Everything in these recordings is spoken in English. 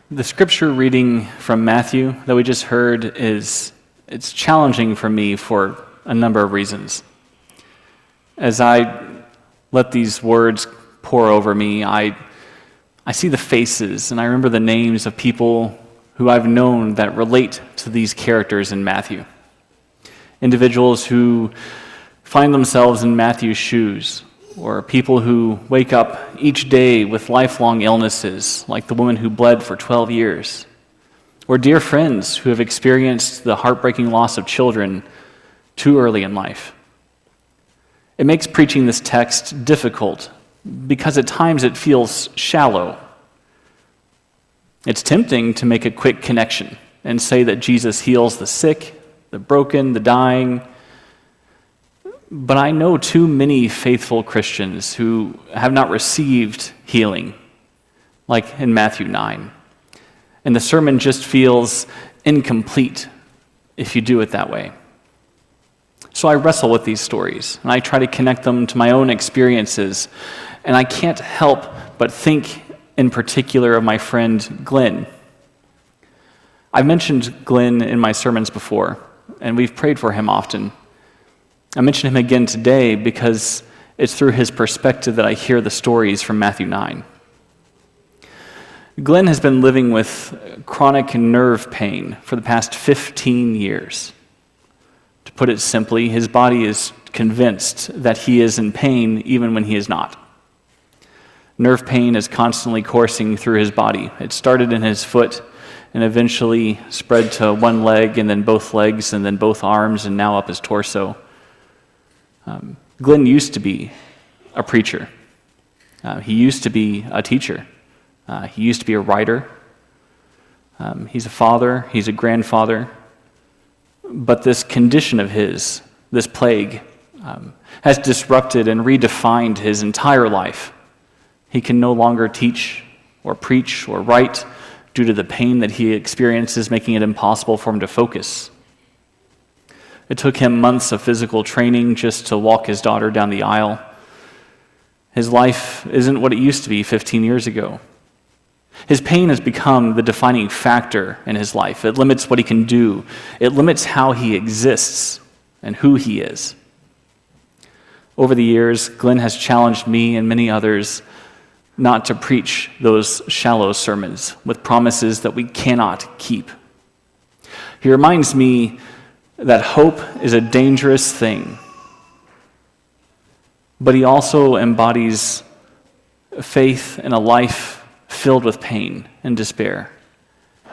The scripture reading from Matthew that we just heard it's challenging for me for a number of reasons. As I let these words pour over me, I see the faces and I remember the names of people who I've known that relate to these characters in Matthew. Individuals who find themselves in Matthew's shoes, or people who wake up each day with lifelong illnesses, like the woman who bled for 12 years, or dear friends who have experienced the heartbreaking loss of children too early in life. It makes preaching this text difficult because at times it feels shallow. It's tempting to make a quick connection and say that Jesus heals the sick, the broken, the dying. But I know too many faithful Christians who have not received healing, like in Matthew 9. And the sermon just feels incomplete if you do it that way. So I wrestle with these stories, and I try to connect them to my own experiences, and I can't help but think in particular of my friend Glenn. I've mentioned Glenn in my sermons before, and we've prayed for him often. I mention him again today because it's through his perspective that I hear the stories from Matthew 9. Glenn has been living with chronic nerve pain for the past 15 years. To put it simply, his body is convinced that he is in pain even when he is not. Nerve pain is constantly coursing through his body. It started in his foot and eventually spread to one leg and then both legs and then both arms and now up his torso. Glenn used to be a preacher. He used to be a teacher. He used to be a writer. He's a father. He's a grandfather. But this condition of his, this plague, has disrupted and redefined his entire life. He can no longer teach or preach or write due to the pain that he experiences, making it impossible for him to focus. It took him months of physical training just to walk his daughter down the aisle. His life isn't what it used to be 15 years ago. His pain has become the defining factor in his life. It limits what he can do. It limits how he exists and who he is. Over the years, Glenn has challenged me and many others not to preach those shallow sermons with promises that we cannot keep. He reminds me that hope is a dangerous thing, but he also embodies faith in a life filled with pain and despair.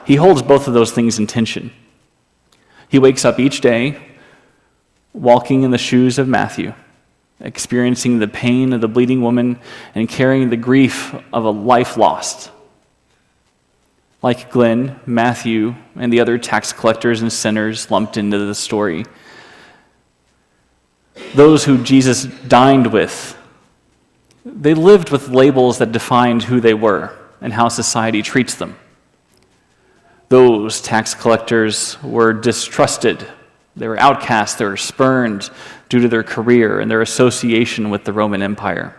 He holds both of those things in tension. He wakes up each day walking in the shoes of Matthew, experiencing the pain of the bleeding woman and carrying the grief of a life lost. Like Glenn, Matthew, and the other tax collectors and sinners lumped into the story, those who Jesus dined with, they lived with labels that defined who they were and how society treats them. Those tax collectors were distrusted. They were outcast. They were spurned due to their career and their association with the Roman Empire.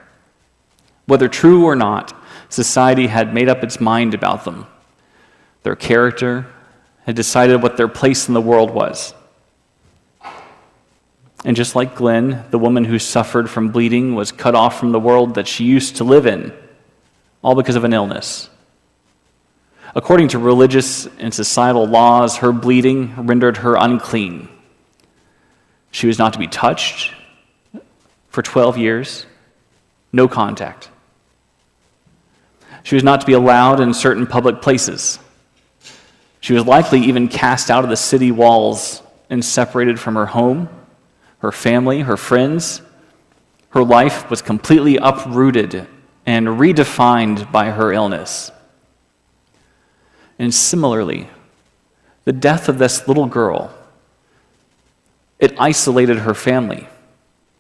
Whether true or not, society had made up its mind about them. Their character had decided what their place in the world was. And just like Glenn, the woman who suffered from bleeding was cut off from the world that she used to live in, all because of an illness. According to religious and societal laws, her bleeding rendered her unclean. She was not to be touched for 12 years, no contact. She was not to be allowed in certain public places. She was likely even cast out of the city walls and separated from her home, her family, her friends. Her life was completely uprooted and redefined by her illness. And similarly, the death of this little girl, it isolated her family.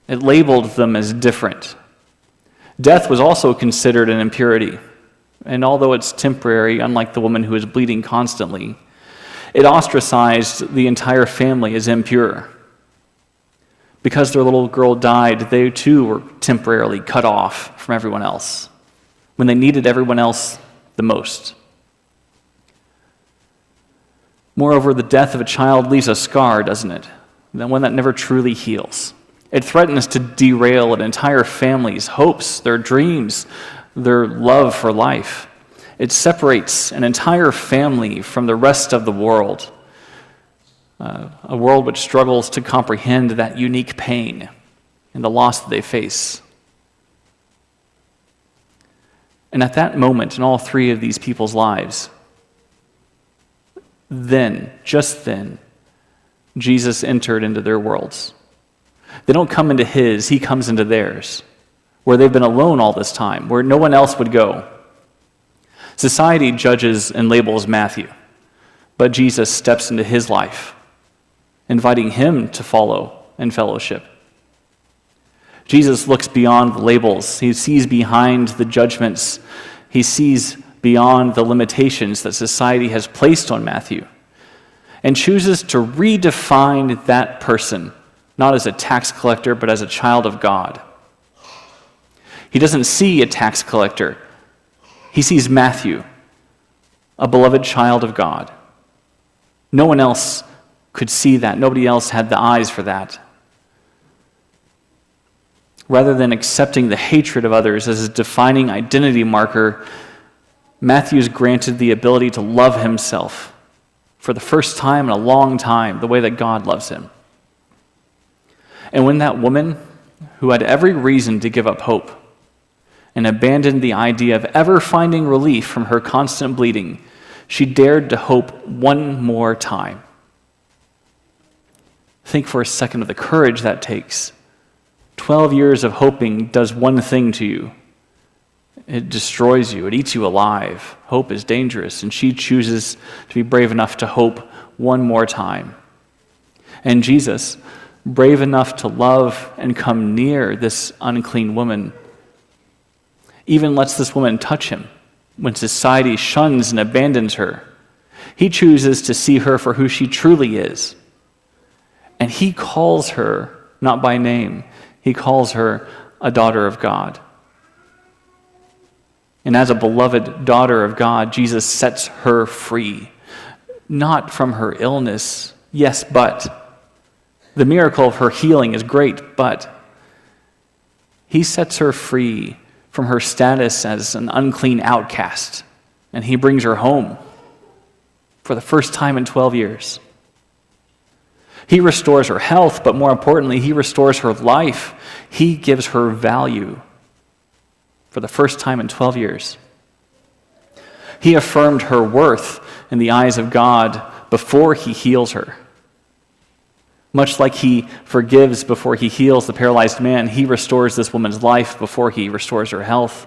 It labeled them as different. Death was also considered an impurity. And although it's temporary, unlike the woman who is bleeding constantly, it ostracized the entire family as impure. Because their little girl died, they too were temporarily cut off from everyone else when they needed everyone else the most. Moreover, the death of a child leaves a scar, doesn't it? The one that never truly heals. It threatens to derail an entire family's hopes, their dreams, their love for life. It separates an entire family from the rest of the world, a world which struggles to comprehend that unique pain and the loss that they face. And at that moment in all three of these people's lives, just then, Jesus entered into their worlds. They don't come into his, he comes into theirs, where they've been alone all this time, where no one else would go. Society judges and labels Matthew, but Jesus steps into his life, inviting him to follow and fellowship. Jesus looks beyond the labels. He sees behind the judgments. He sees beyond the limitations that society has placed on Matthew and chooses to redefine that person, not as a tax collector, but as a child of God. He doesn't see a tax collector. He sees Matthew, a beloved child of God. No one else could see that. Nobody else had the eyes for that. Rather than accepting the hatred of others as a defining identity marker, Matthew is granted the ability to love himself for the first time in a long time, the way that God loves him. And when that woman, who had every reason to give up hope and abandoned the idea of ever finding relief from her constant bleeding, she dared to hope one more time. Think for a second of the courage that takes. 12 years of hoping does one thing to you. It destroys you. It eats you alive. Hope is dangerous, and she chooses to be brave enough to hope one more time. And Jesus, brave enough to love and come near this unclean woman, even lets this woman touch him when society shuns and abandons her. He chooses to see her for who she truly is. And he calls her, not by name, he calls her a daughter of God. And as a beloved daughter of God, Jesus sets her free, not from her illness, yes, but. The miracle of her healing is great, but he sets her free from her status as an unclean outcast, and he brings her home for the first time in 12 years. He restores her health, but more importantly, he restores her life. He gives her value for the first time in 12 years. He affirmed her worth in the eyes of God before he heals her. Much like he forgives before he heals the paralyzed man, he restores this woman's life before he restores her health.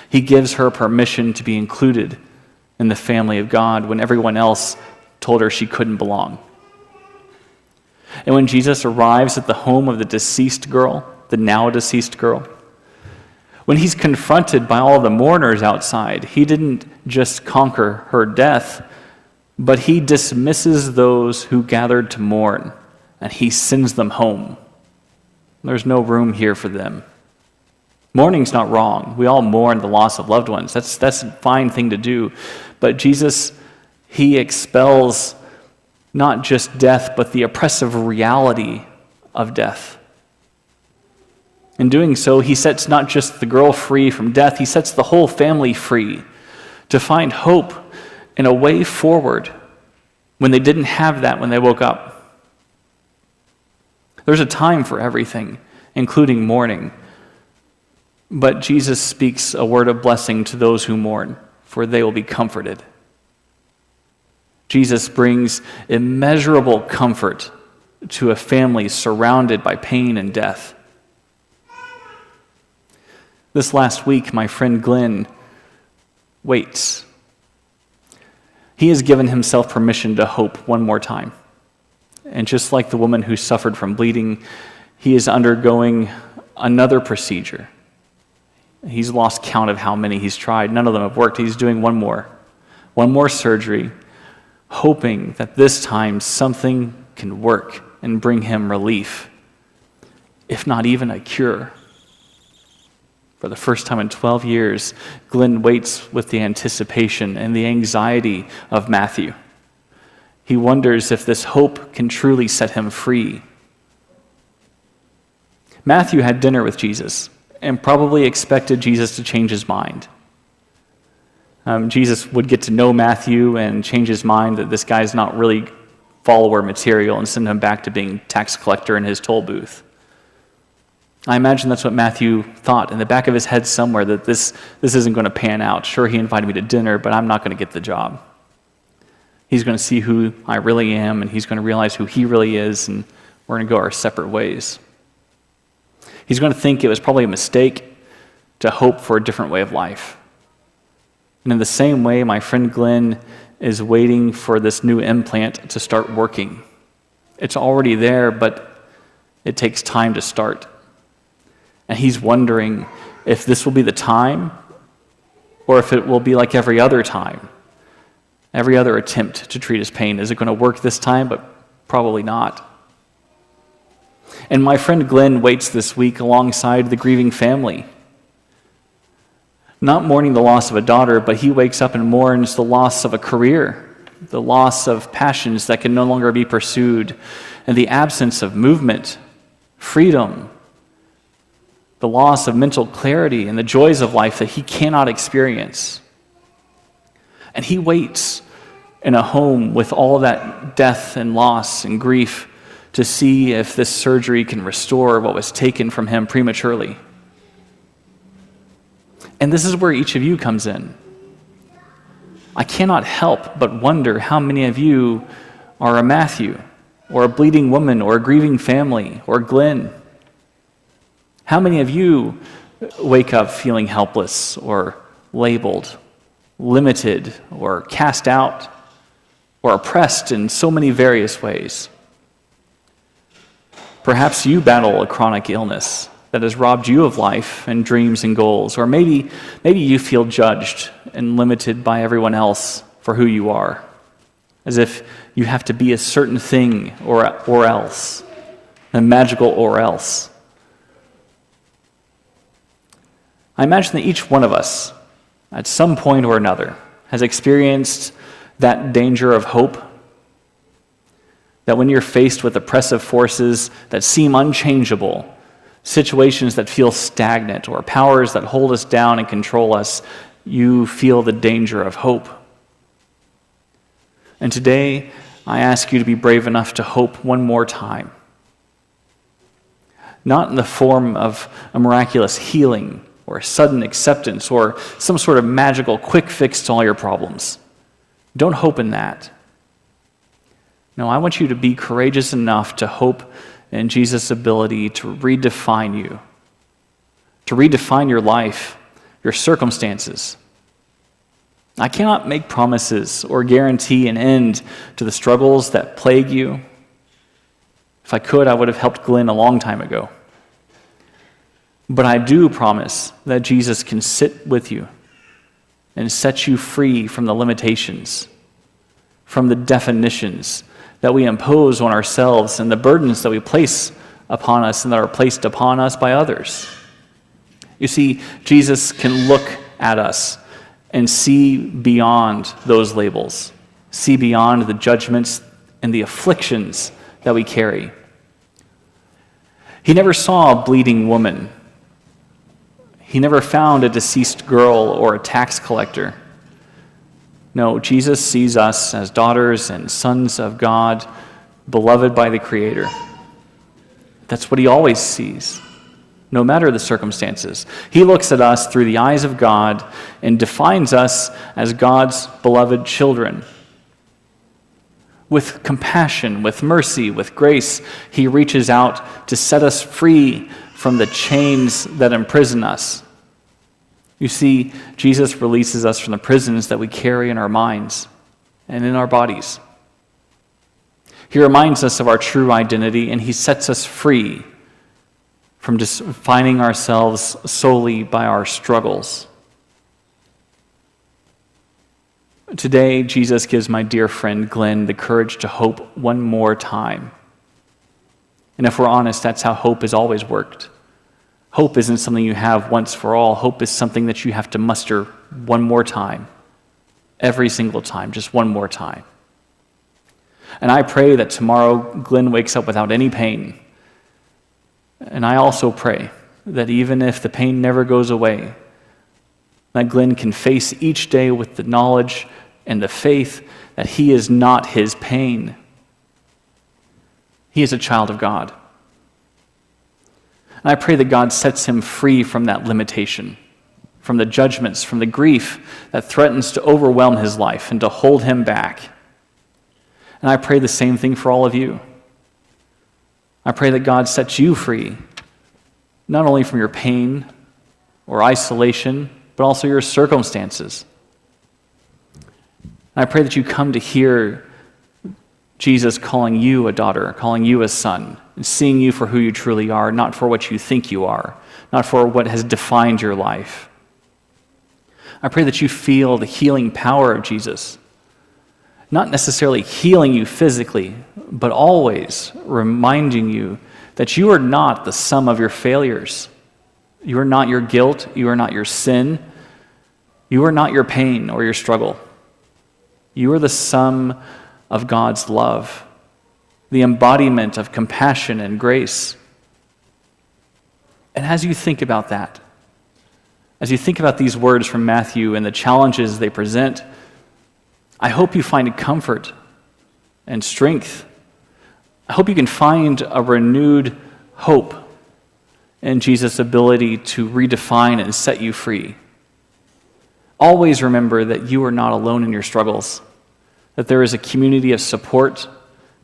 He gives her permission to be included in the family of God when everyone else told her she couldn't belong. And when Jesus arrives at the home of the deceased girl, the now deceased girl, when he's confronted by all the mourners outside, he didn't just conquer her death, but he dismisses those who gathered to mourn, and he sends them home. There's no room here for them. Mourning's not wrong. We all mourn the loss of loved ones. That's a fine thing to do. But Jesus, he expels not just death, but the oppressive reality of death. In doing so, he sets not just the girl free from death, he sets the whole family free to find hope and a way forward when they didn't have that when they woke up. There's a time for everything, including mourning. But Jesus speaks a word of blessing to those who mourn, for they will be comforted. Jesus brings immeasurable comfort to a family surrounded by pain and death. This last week, my friend Glenn waits. He has given himself permission to hope one more time. And just like the woman who suffered from bleeding, he is undergoing another procedure. He's lost count of how many he's tried. None of them have worked. He's doing one more surgery, hoping that this time something can work and bring him relief, if not even a cure. For the first time in 12 years, Glenn waits with the anticipation and the anxiety of Matthew. He wonders if this hope can truly set him free. Matthew had dinner with Jesus and probably expected Jesus to change his mind. Jesus would get to know Matthew and change his mind that this guy's not really follower material and send him back to being tax collector in his toll booth. I imagine that's what Matthew thought in the back of his head somewhere, that this isn't going to pan out. Sure, he invited me to dinner, but I'm not going to get the job. He's going to see who I really am, and he's going to realize who he really is, and we're going to go our separate ways. He's going to think it was probably a mistake to hope for a different way of life. And in the same way, my friend Glenn is waiting for this new implant to start working. It's already there, but it takes time to start. And he's wondering if this will be the time, or if it will be like every other time, every other attempt to treat his pain. Is it going to work this time? But probably not. And my friend Glenn waits this week alongside the grieving family. Not mourning the loss of a daughter, but he wakes up and mourns the loss of a career, the loss of passions that can no longer be pursued, and the absence of movement, freedom, the loss of mental clarity and the joys of life that he cannot experience. And he waits in a home with all that death and loss and grief to see if this surgery can restore what was taken from him prematurely. And this is where each of you comes in. I cannot help but wonder how many of you are a Matthew, or a bleeding woman, or a grieving family, or Glenn. How many of you wake up feeling helpless, or labeled, limited, or cast out, or oppressed in so many various ways? Perhaps you battle a chronic illness that has robbed you of life and dreams and goals. Or maybe you feel judged and limited by everyone else for who you are, as if you have to be a certain thing or else, a magical or else. I imagine that each one of us, at some point or another, has experienced that danger of hope. That when you're faced with oppressive forces that seem unchangeable, situations that feel stagnant, or powers that hold us down and control us, you feel the danger of hope. And today, I ask you to be brave enough to hope one more time. Not in the form of a miraculous healing, or a sudden acceptance, or some sort of magical quick fix to all your problems. Don't hope in that. No, I want you to be courageous enough to hope in Jesus' ability to redefine you, to redefine your life, your circumstances. I cannot make promises or guarantee an end to the struggles that plague you. If I could, I would have helped Glenn a long time ago. But I do promise that Jesus can sit with you and set you free from the limitations, from the definitions that we impose on ourselves and the burdens that we place upon us and that are placed upon us by others. You see, Jesus can look at us and see beyond those labels, see beyond the judgments and the afflictions that we carry. He never saw a bleeding woman. He never found a deceased girl or a tax collector. No, Jesus sees us as daughters and sons of God, beloved by the Creator. That's what he always sees, no matter the circumstances. He looks at us through the eyes of God and defines us as God's beloved children. With compassion, with mercy, with grace, he reaches out to set us free from the chains that imprison us. You see, Jesus releases us from the prisons that we carry in our minds and in our bodies. He reminds us of our true identity, and he sets us free from defining ourselves solely by our struggles. Today, Jesus gives my dear friend Glenn the courage to hope one more time. And if we're honest, that's how hope has always worked. Hope isn't something you have once for all. Hope is something that you have to muster one more time. Every single time, just one more time. And I pray that tomorrow Glenn wakes up without any pain. And I also pray that even if the pain never goes away, that Glenn can face each day with the knowledge and the faith that he is not his pain. He is a child of God. And I pray that God sets him free from that limitation, from the judgments, from the grief that threatens to overwhelm his life and to hold him back. And I pray the same thing for all of you. I pray that God sets you free, not only from your pain or isolation, but also your circumstances. And I pray that you come to hear Jesus calling you a daughter, calling you a son, and seeing you for who you truly are, not for what you think you are, not for what has defined your life. I pray that you feel the healing power of Jesus, not necessarily healing you physically, but always reminding you that you are not the sum of your failures. You are not your guilt. You are not your sin. You are not your pain or your struggle. You are the sum of God's love, the embodiment of compassion and grace. And as you think about that, as you think about these words from Matthew and the challenges they present, I hope you find comfort and strength. I hope you can find a renewed hope in Jesus' ability to redefine and set you free. Always remember that you are not alone in your struggles, that there is a community of support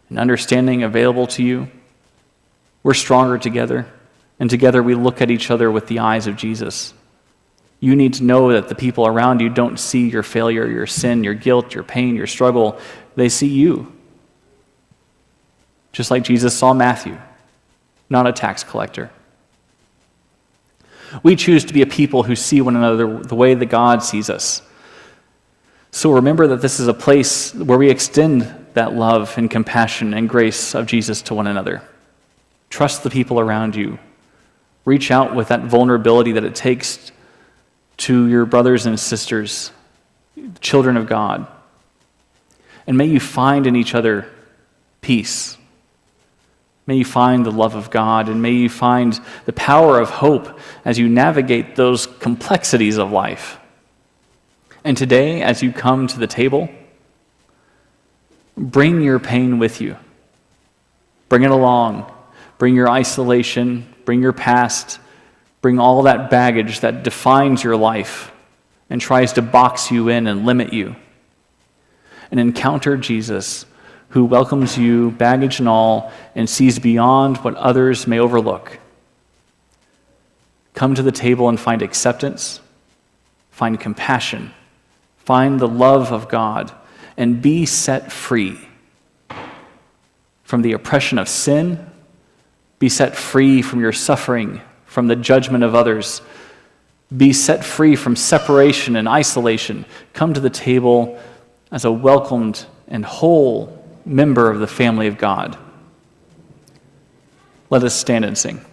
and understanding available to you. We're stronger together, and together we look at each other with the eyes of Jesus. You need to know that the people around you don't see your failure, your sin, your guilt, your pain, your struggle. They see you. Just like Jesus saw Matthew, not a tax collector. We choose to be a people who see one another the way that God sees us. So remember that this is a place where we extend that love and compassion and grace of Jesus to one another. Trust the people around you. Reach out with that vulnerability that it takes to your brothers and sisters, children of God. And may you find in each other peace. May you find the love of God, and may you find the power of hope as you navigate those complexities of life. And today, as you come to the table, bring your pain with you. Bring it along. Bring your isolation. Bring your past. Bring all that baggage that defines your life and tries to box you in and limit you. And encounter Jesus, who welcomes you, baggage and all, and sees beyond what others may overlook. Come to the table and find acceptance, find compassion, find the love of God, and be set free from the oppression of sin. Be set free from your suffering, from the judgment of others. Be set free from separation and isolation. Come to the table as a welcomed and whole member of the family of God. Let us stand and sing.